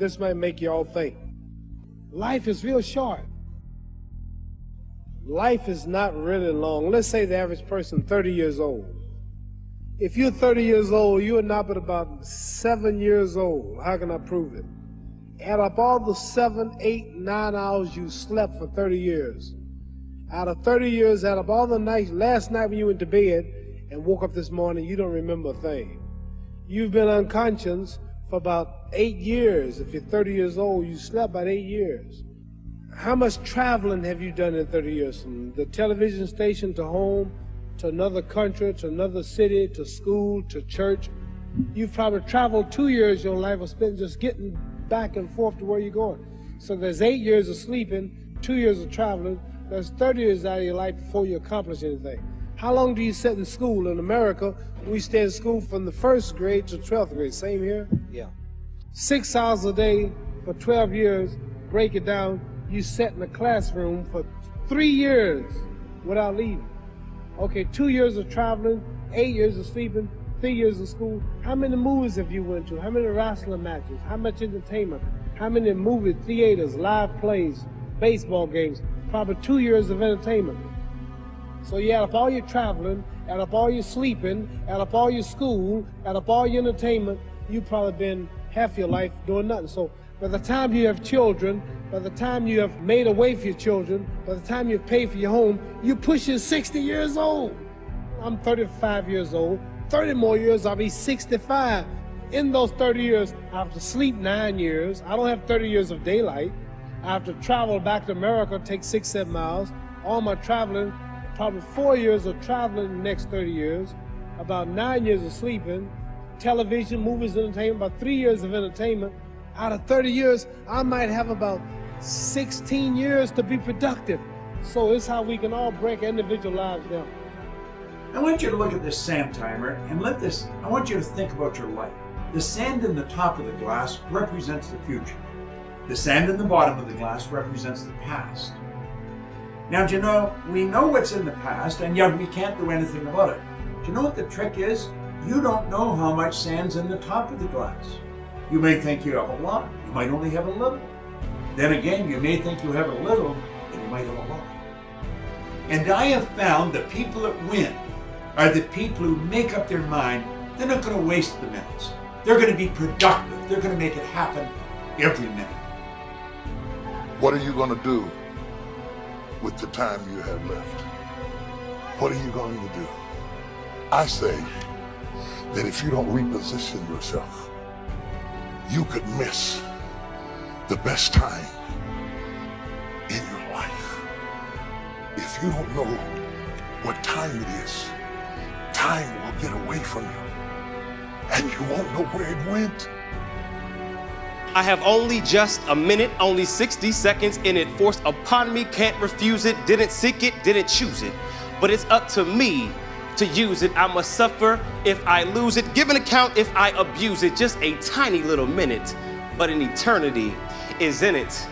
This might make you all think. Life is real short. Life is not really long. Let's say the average person 30 years old. If you're 30 years old, you are now but about 7 years old. How can I prove it? Add up all the 7, 8, 9 hours you slept for 30 years. Out of 30 years, add up all the nights, last night when you went to bed and woke up this morning, you don't remember a thing. You've been unconscious for about 8 years. If you're 30 years old, you slept about 8 years. How much traveling have you done in 30 years? From the television station to home, to another country, to another city, to school, to church. You've probably traveled 2 years your life was spent just getting back and forth to where you're going. So there's 8 years of sleeping, 2 years of traveling. There's 30 years out of your life before you accomplish anything. How long do you sit in school? In America, we stay in school from the 1st grade to 12th grade. Same here? Yeah. 6 hours a day for 12 years. Break it down. You sat in the classroom for 3 years without leaving. Okay, 2 years of traveling, 8 years of sleeping, 3 years of school. How many movies have you went to? How many wrestling matches? How much entertainment? How many movie theaters, live plays, baseball games? Probably 2 years of entertainment. So you add up all your traveling, add up all your sleeping, add up all your school, add up all your entertainment, you've probably been half your life doing nothing. So by the time you have children, by the time you have made a way for your children, by the time you've paid for your home, you're pushing 60 years old. I'm 35 years old. 30 more years, I'll be 65. In those 30 years, I have to sleep 9 years. I don't have 30 years of daylight. I have to travel back to America, take 6, 7 miles. All my traveling, probably 4 years of traveling in the next 30 years, about 9 years of sleeping, television, movies, entertainment, about 3 years of entertainment. Out of 30 years, I might have about 16 years to be productive. So it's how we can all break individual lives down. I want you to look at this sand timer and I want you to think about your life. The sand in the top of the glass represents the future. The sand in the bottom of the glass represents the past. Now, do you know, we know what's in the past, and yet we can't do anything about it. Do you know what the trick is? You don't know how much sand's in the top of the glass. You may think you have a lot, you might only have a little. Then again, you may think you have a little, and you might have a lot. And I have found the people that win are the people who make up their mind they're not going to waste the minutes. They're going to be productive. They're going to make it happen every minute. What are you going to do with the time you have left? What are you going to do? I say that if you don't reposition yourself, you could miss the best time in your life. If you don't know what time it is, time will get away from you, and you won't know where it went. I have only just a minute, only 60 seconds in it, forced upon me, can't refuse it, didn't seek it, didn't choose it. But it's up to me to use it. I must suffer if I lose it, give an account if I abuse it. Just a tiny little minute, but an eternity is in it.